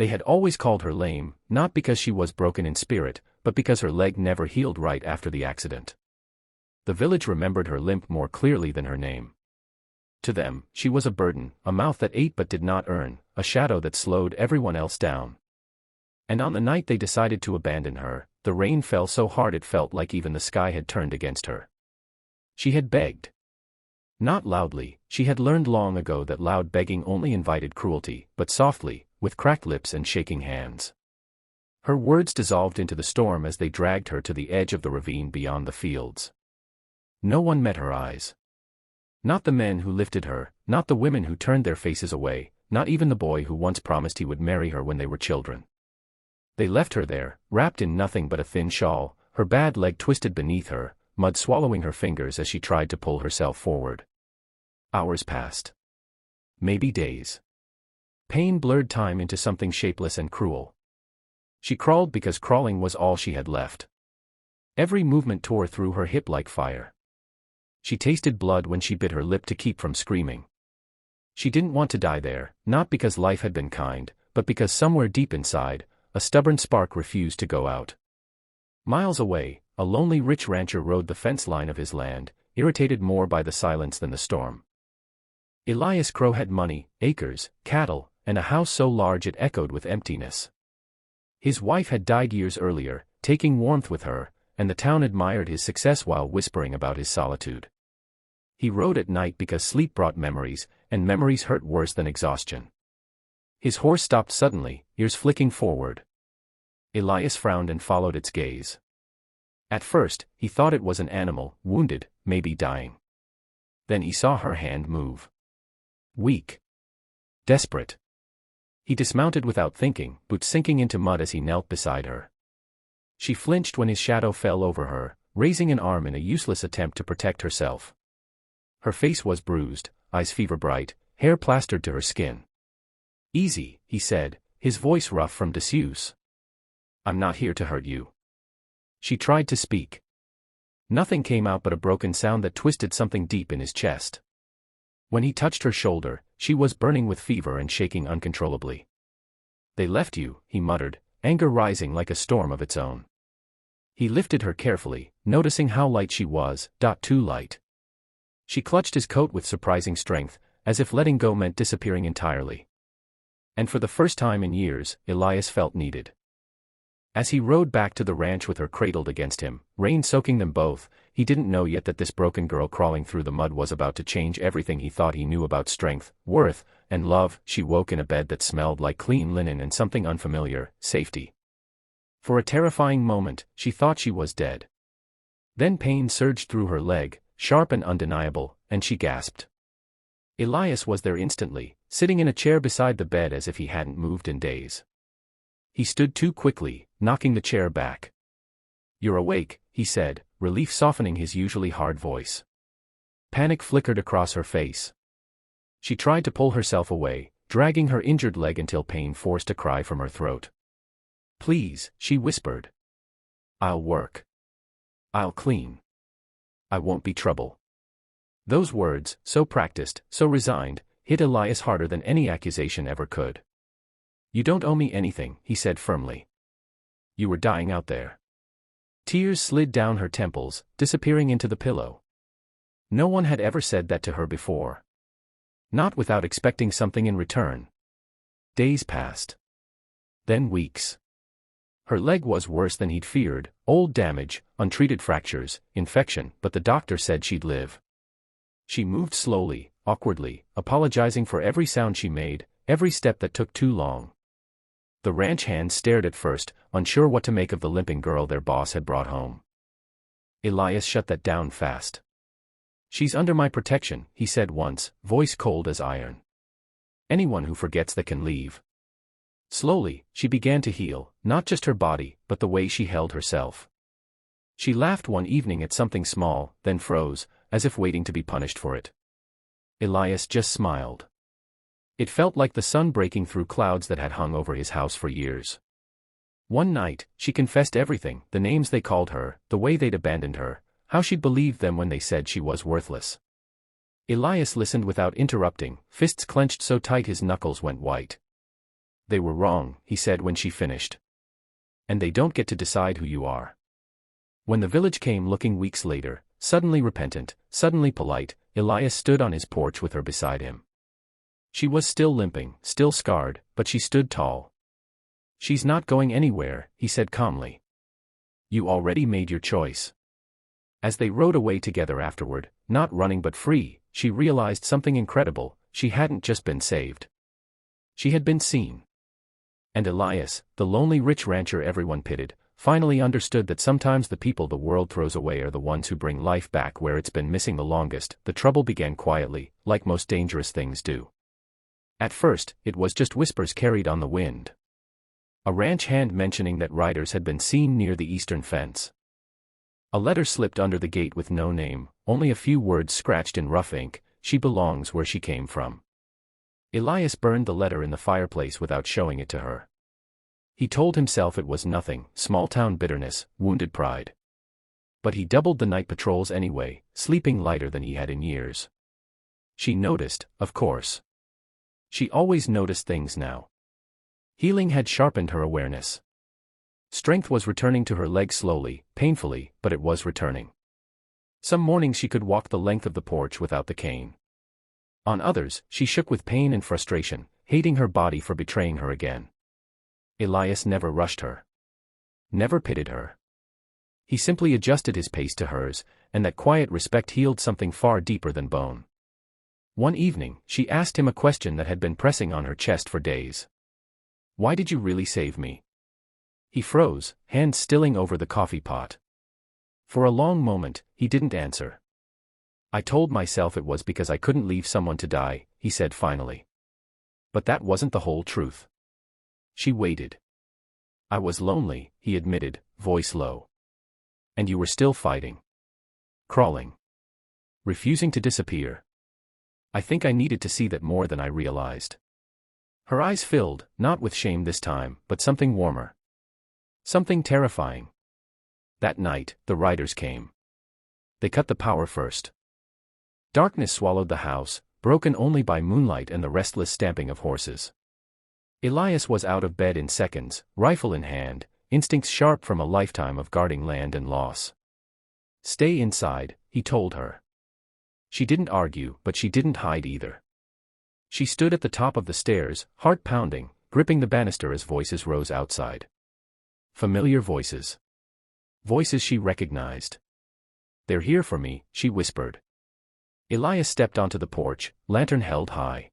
They had always called her lame, not because she was broken in spirit, but because her leg never healed right after the accident. The village remembered her limp more clearly than her name. To them, she was a burden, a mouth that ate but did not earn, a shadow that slowed everyone else down. And on the night they decided to abandon her, the rain fell so hard it felt like even the sky had turned against her. She had begged. Not loudly, she had learned long ago that loud begging only invited cruelty, but softly, with cracked lips and shaking hands. Her words dissolved into the storm as they dragged her to the edge of the ravine beyond the fields. No one met her eyes. Not the men who lifted her, not the women who turned their faces away, not even the boy who once promised he would marry her when they were children. They left her there, wrapped in nothing but a thin shawl, her bad leg twisted beneath her, mud swallowing her fingers as she tried to pull herself forward. Hours passed. Maybe days. Pain blurred time into something shapeless and cruel. She crawled because crawling was all she had left. Every movement tore through her hip like fire. She tasted blood when she bit her lip to keep from screaming. She didn't want to die there, not because life had been kind, but because somewhere deep inside, a stubborn spark refused to go out. Miles away, a lonely rich rancher rode the fence line of his land, irritated more by the silence than the storm. Elias Crow had money, acres, cattle, and a house so large it echoed with emptiness. His wife had died years earlier, taking warmth with her, and the town admired his success while whispering about his solitude. He rode at night because sleep brought memories, and memories hurt worse than exhaustion. His horse stopped suddenly, ears flicking forward. Elias frowned and followed its gaze. At first, he thought it was an animal, wounded, maybe dying. Then he saw her hand move. Weak. Desperate. He dismounted without thinking, boots sinking into mud as he knelt beside her. She flinched when his shadow fell over her, raising an arm in a useless attempt to protect herself. Her face was bruised, eyes fever-bright, hair plastered to her skin. "Easy," he said, his voice rough from disuse. "I'm not here to hurt you." She tried to speak. Nothing came out but a broken sound that twisted something deep in his chest. When he touched her shoulder, she was burning with fever and shaking uncontrollably. "They left you," he muttered, anger rising like a storm of its own. He lifted her carefully, noticing how light she was, too light. She clutched his coat with surprising strength, as if letting go meant disappearing entirely. And for the first time in years, Elias felt needed. As he rode back to the ranch with her cradled against him, rain soaking them both, he didn't know yet that this broken girl crawling through the mud was about to change everything he thought he knew about strength, worth, and love. She woke in a bed that smelled like clean linen and something unfamiliar, safety. For a terrifying moment, she thought she was dead. Then pain surged through her leg, sharp and undeniable, and she gasped. Elias was there instantly, sitting in a chair beside the bed as if he hadn't moved in days. He stood too quickly, knocking the chair back. "You're awake," he said, relief softening his usually hard voice. Panic flickered across her face. She tried to pull herself away, dragging her injured leg until pain forced a cry from her throat. "Please," she whispered. "I'll work. I'll clean. I won't be trouble." Those words, so practiced, so resigned, hit Elias harder than any accusation ever could. "You don't owe me anything," he said firmly. "You were dying out there." Tears slid down her temples, disappearing into the pillow. No one had ever said that to her before. Not without expecting something in return. Days passed. Then weeks. Her leg was worse than he'd feared, old damage, untreated fractures, infection, but the doctor said she'd live. She moved slowly, awkwardly, apologizing for every sound she made, every step that took too long. The ranch hands stared at first, unsure what to make of the limping girl their boss had brought home. Elias shut that down fast. "She's under my protection," he said once, voice cold as iron. "Anyone who forgets that can leave." Slowly, she began to heal, not just her body, but the way she held herself. She laughed one evening at something small, then froze, as if waiting to be punished for it. Elias just smiled. It felt like the sun breaking through clouds that had hung over his house for years. One night, she confessed everything, the names they called her, the way they'd abandoned her, how she'd believed them when they said she was worthless. Elias listened without interrupting, fists clenched so tight his knuckles went white. They were wrong, he said when she finished. And they don't get to decide who you are. When the village came looking weeks later, suddenly repentant, suddenly polite, Elias stood on his porch with her beside him. She was still limping, still scarred, but she stood tall. She's not going anywhere, he said calmly. You already made your choice. As they rode away together afterward, not running but free, she realized something incredible: she hadn't just been saved. She had been seen. And Elias, the lonely rich rancher everyone pitied, finally understood that sometimes the people the world throws away are the ones who bring life back where it's been missing the longest. The trouble began quietly, like most dangerous things do. At first, it was just whispers carried on the wind. A ranch hand mentioning that riders had been seen near the eastern fence. A letter slipped under the gate with no name, only a few words scratched in rough ink: she belongs where she came from. Elias burned the letter in the fireplace without showing it to her. He told himself it was nothing, small-town bitterness, wounded pride. But he doubled the night patrols anyway, sleeping lighter than he had in years. She noticed, of course. She always noticed things now. Healing had sharpened her awareness. Strength was returning to her legs slowly, painfully, but it was returning. Some mornings she could walk the length of the porch without the cane. On others, she shook with pain and frustration, hating her body for betraying her again. Elias never rushed her. Never pitied her. He simply adjusted his pace to hers, and that quiet respect healed something far deeper than bone. One evening, she asked him a question that had been pressing on her chest for days. Why did you really save me? He froze, hands stilling over the coffee pot. For a long moment, he didn't answer. I told myself it was because I couldn't leave someone to die, he said finally. But that wasn't the whole truth. She waited. I was lonely, he admitted, voice low. And you were still fighting. Crawling. Refusing to disappear. I think I needed to see that more than I realized. Her eyes filled, not with shame this time, but something warmer. Something terrifying. That night, the riders came. They cut the power first. Darkness swallowed the house, broken only by moonlight and the restless stamping of horses. Elias was out of bed in seconds, rifle in hand, instincts sharp from a lifetime of guarding land and loss. Stay inside, he told her. She didn't argue, but she didn't hide either. She stood at the top of the stairs, heart pounding, gripping the banister as voices rose outside. Familiar voices. Voices she recognized. They're here for me, she whispered. Elias stepped onto the porch, lantern held high.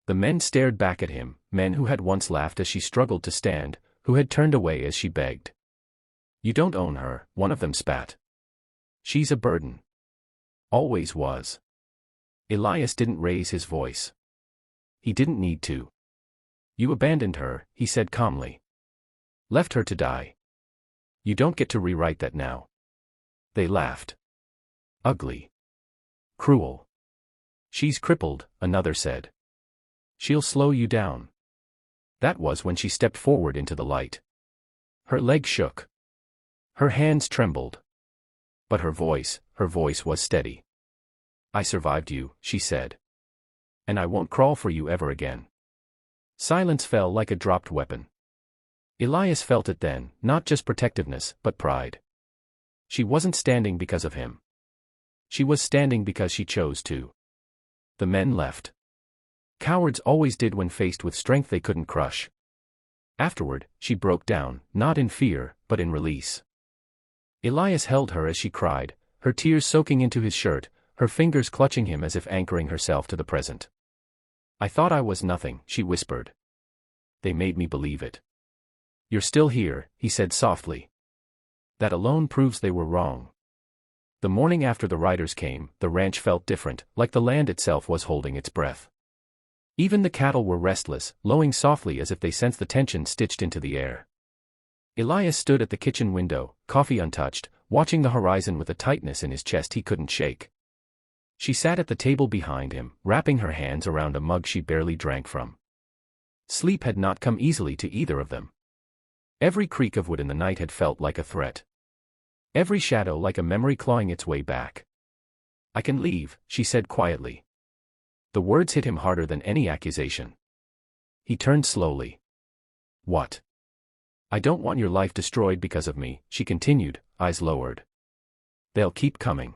The men stared back at him, men who had once laughed as she struggled to stand, who had turned away as she begged. You don't own her, one of them spat. She's a burden. Always was. Elias didn't raise his voice. He didn't need to. You abandoned her, he said calmly. Left her to die. You don't get to rewrite that now. They laughed. Ugly. Cruel. She's crippled, another said. She'll slow you down. That was when she stepped forward into the light. Her legs shook. Her hands trembled. But her voice was steady. I survived you, she said. And I won't crawl for you ever again. Silence fell like a dropped weapon. Elias felt it then, not just protectiveness, but pride. She wasn't standing because of him. She was standing because she chose to. The men left. Cowards always did when faced with strength they couldn't crush. Afterward, she broke down, not in fear, but in release. Elias held her as she cried, her tears soaking into his shirt, her fingers clutching him as if anchoring herself to the present. I thought I was nothing, she whispered. They made me believe it. You're still here, he said softly. That alone proves they were wrong. The morning after the riders came, the ranch felt different, like the land itself was holding its breath. Even the cattle were restless, lowing softly as if they sensed the tension stitched into the air. Elias stood at the kitchen window, coffee untouched, watching the horizon with a tightness in his chest he couldn't shake. She sat at the table behind him, wrapping her hands around a mug she barely drank from. Sleep had not come easily to either of them. Every creak of wood in the night had felt like a threat. Every shadow like a memory clawing its way back. I can leave, she said quietly. The words hit him harder than any accusation. He turned slowly. What? I don't want your life destroyed because of me, she continued, eyes lowered. They'll keep coming.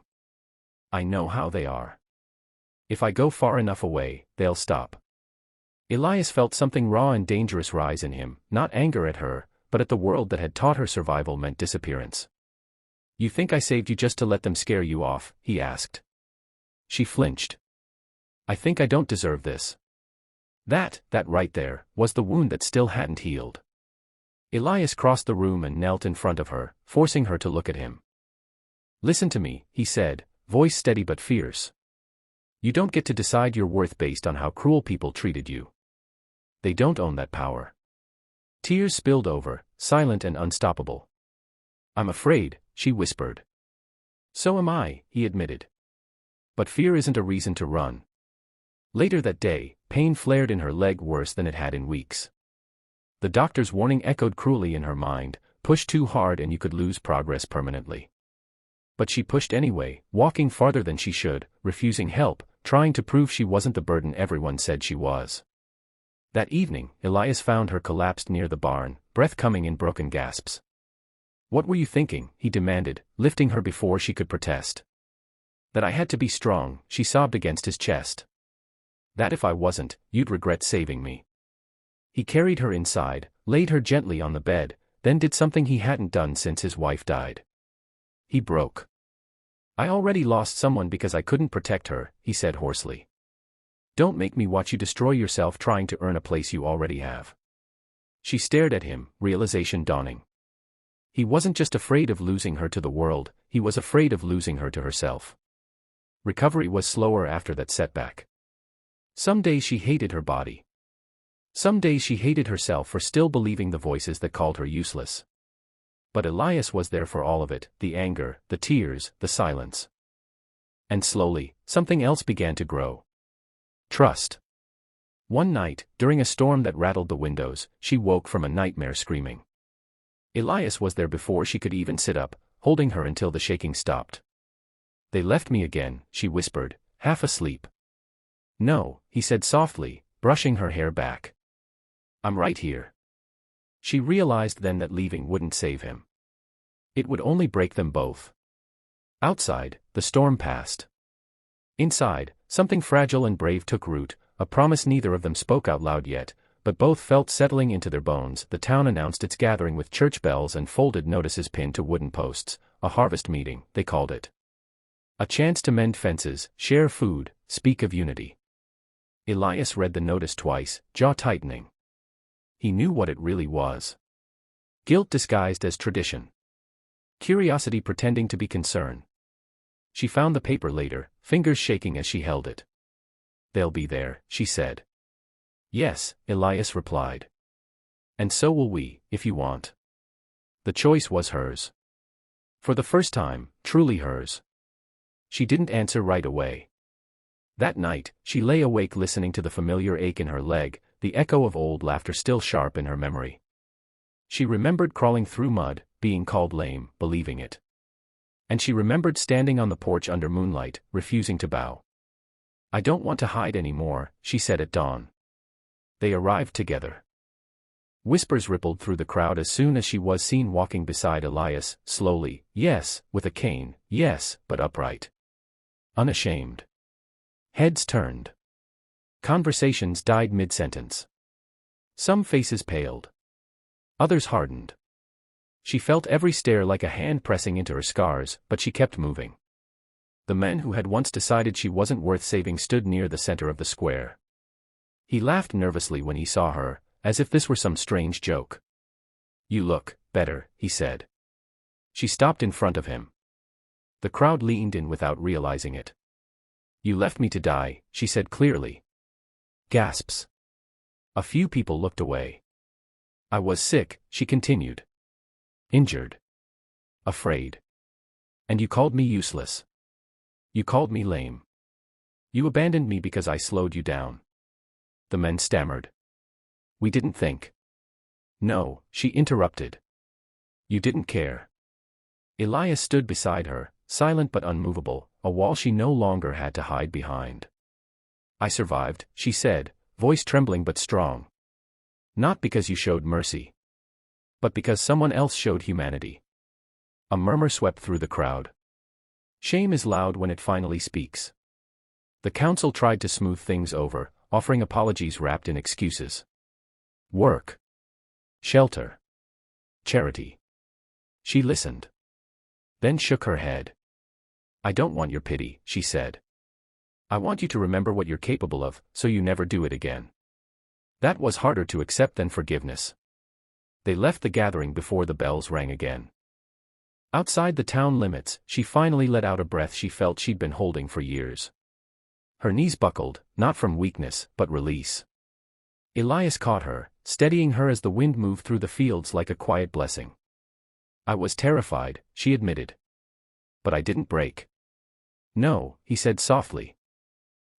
I know how they are. If I go far enough away, they'll stop. Elias felt something raw and dangerous rise in him, not anger at her, but at the world that had taught her survival meant disappearance. You think I saved you just to let them scare you off? He asked. She flinched. I think I don't deserve this. That right there, was the wound that still hadn't healed. Elias crossed the room and knelt in front of her, forcing her to look at him. Listen to me, he said, voice steady but fierce. You don't get to decide your worth based on how cruel people treated you. They don't own that power. Tears spilled over, silent and unstoppable. I'm afraid, she whispered. So am I, he admitted. But fear isn't a reason to run. Later that day, pain flared in her leg worse than it had in weeks. The doctor's warning echoed cruelly in her mind, push too hard and you could lose progress permanently. But she pushed anyway, walking farther than she should, refusing help, trying to prove she wasn't the burden everyone said she was. That evening, Elias found her collapsed near the barn, breath coming in broken gasps. What were you thinking? He demanded, lifting her before she could protest. That I had to be strong, she sobbed against his chest. That if I wasn't, you'd regret saving me. He carried her inside, laid her gently on the bed, then did something he hadn't done since his wife died. He broke. I already lost someone because I couldn't protect her, he said hoarsely. Don't make me watch you destroy yourself trying to earn a place you already have. She stared at him, realization dawning. He wasn't just afraid of losing her to the world, he was afraid of losing her to herself. Recovery was slower after that setback. Some days she hated her body. Some days she hated herself for still believing the voices that called her useless. But Elias was there for all of it, the anger, the tears, the silence. And slowly, something else began to grow. Trust. One night, during a storm that rattled the windows, she woke from a nightmare screaming. Elias was there before she could even sit up, holding her until the shaking stopped. They left me again, she whispered, half asleep. No, he said softly, brushing her hair back. I'm right here. She realized then that leaving wouldn't save him. It would only break them both. Outside, the storm passed. Inside, something fragile and brave took root, a promise neither of them spoke out loud yet, but both felt settling into their bones. The town announced its gathering with church bells and folded notices pinned to wooden posts, a harvest meeting, they called it. A chance to mend fences, share food, speak of unity. Elias read the notice twice, jaw tightening. He knew what it really was. Guilt disguised as tradition. Curiosity pretending to be concern. She found the paper later, fingers shaking as she held it. They'll be there, she said. Yes, Elias replied. And so will we, if you want. The choice was hers. For the first time, truly hers. She didn't answer right away. That night, she lay awake listening to the familiar ache in her leg, the echo of old laughter still sharp in her memory. She remembered crawling through mud, being called lame, believing it. And she remembered standing on the porch under moonlight, refusing to bow. I don't want to hide anymore, she said at dawn. They arrived together. Whispers rippled through the crowd as soon as she was seen walking beside Elias, slowly, yes, with a cane, yes, but upright. Unashamed. Heads turned. Conversations died mid-sentence. Some faces paled. Others hardened. She felt every stare like a hand pressing into her scars, but she kept moving. The man who had once decided she wasn't worth saving stood near the center of the square. He laughed nervously when he saw her, as if this were some strange joke. You look better, he said. She stopped in front of him. The crowd leaned in without realizing it. You left me to die, she said clearly. Gasps. A few people looked away. I was sick, she continued. Injured. Afraid. And you called me useless. You called me lame. You abandoned me because I slowed you down. The men stammered. We didn't think. No, she interrupted. You didn't care. Elias stood beside her, silent but unmovable, a wall she no longer had to hide behind. I survived, she said, voice trembling but strong. Not because you showed mercy, but because someone else showed humanity. A murmur swept through the crowd. Shame is loud when it finally speaks. The council tried to smooth things over, offering apologies wrapped in excuses. Work. Shelter. Charity. She listened. Then shook her head. I don't want your pity, she said. I want you to remember what you're capable of, so you never do it again. That was harder to accept than forgiveness. They left the gathering before the bells rang again. Outside the town limits, she finally let out a breath she felt she'd been holding for years. Her knees buckled, not from weakness, but release. Elias caught her, steadying her as the wind moved through the fields like a quiet blessing. I was terrified, she admitted. But I didn't break. No, he said softly.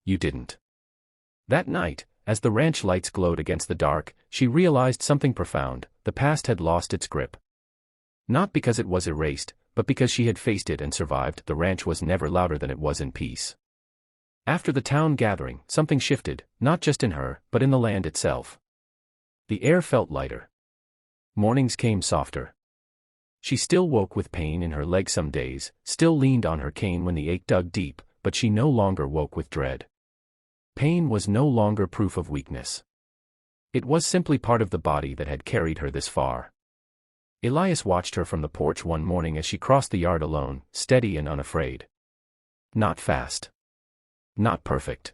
You didn't. That night, as the ranch lights glowed against the dark, she realized something profound: the past had lost its grip. Not because it was erased, but because she had faced it and survived. The ranch was never louder than it was in peace. After the town gathering, something shifted, not just in her, but in the land itself. The air felt lighter. Mornings came softer. She still woke with pain in her leg some days, still leaned on her cane when the ache dug deep, but she no longer woke with dread. Pain was no longer proof of weakness. It was simply part of the body that had carried her this far. Elias watched her from the porch one morning as she crossed the yard alone, steady and unafraid. Not fast. Not perfect.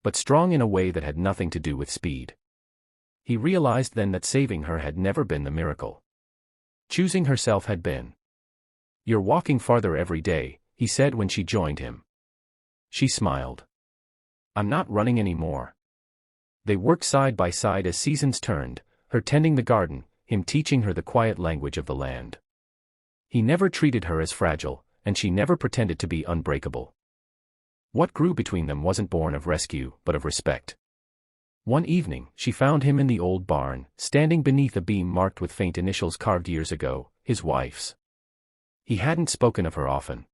But strong in a way that had nothing to do with speed. He realized then that saving her had never been the miracle. Choosing herself had been. You're walking farther every day, he said when she joined him. She smiled. I'm not running anymore. They worked side by side as seasons turned, her tending the garden, him teaching her the quiet language of the land. He never treated her as fragile, and she never pretended to be unbreakable. What grew between them wasn't born of rescue, but of respect. One evening, she found him in the old barn, standing beneath a beam marked with faint initials carved years ago, his wife's. He hadn't spoken of her often.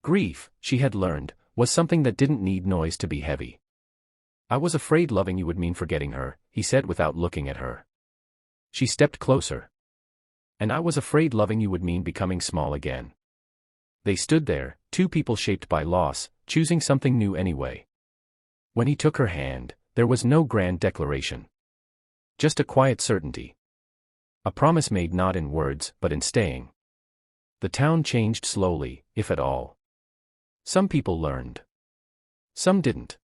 Grief, she had learned, was something that didn't need noise to be heavy. I was afraid loving you would mean forgetting her, he said without looking at her. She stepped closer. And I was afraid loving you would mean becoming small again. They stood there, two people shaped by loss, choosing something new anyway. When he took her hand, there was no grand declaration. Just a quiet certainty. A promise made not in words, but in staying. The town changed slowly, if at all. Some people learned. Some didn't.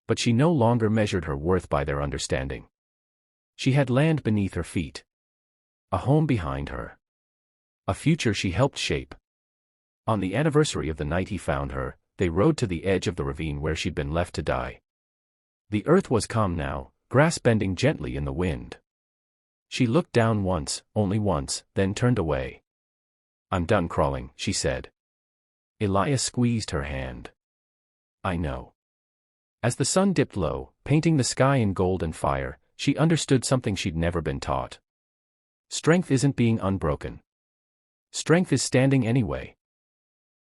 But she no longer measured her worth by their understanding. She had land beneath her feet. A home behind her. A future she helped shape. On the anniversary of the night he found her, they rode to the edge of the ravine where she'd been left to die. The earth was calm now, grass bending gently in the wind. She looked down once, only once, then turned away. I'm done crawling, she said. Elias squeezed her hand. I know. As the sun dipped low, painting the sky in gold and fire, she understood something she'd never been taught. Strength isn't being unbroken. Strength is standing anyway.